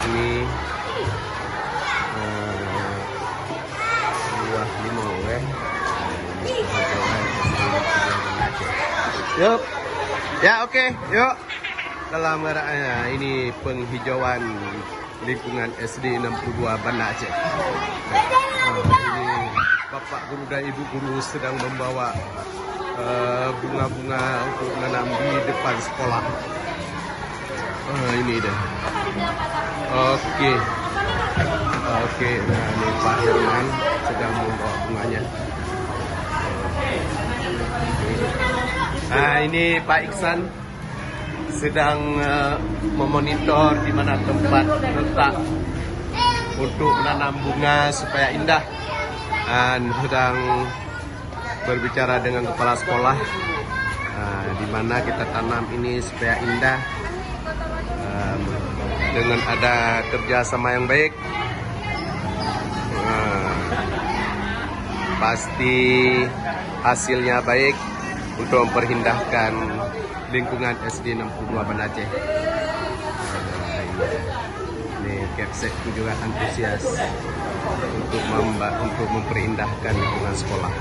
Ini buah limau ya. Yuk. Ya oke, yuk. Dalam ini penghijauan lingkungan SD 62 Banda Aceh. Ini Bapak Guru dan Ibu Guru sedang membawa bunga-bunga untuk menanam di depan sekolah. Ini deh. Oke. Nah ini Pak Herman sedang membawa bunganya. Nah ini Pak Iksan sedang memonitor di mana tempat letak untuk menanam bunga supaya indah, dan sedang berbicara dengan kepala sekolah di mana kita tanam ini supaya indah, dengan ada kerjasama yang baik. Pasti hasilnya baik untuk memperindahkan lingkungan SD 62 Banda Aceh. Ini Kepsek juga antusias untuk memperindahkan lingkungan sekolah.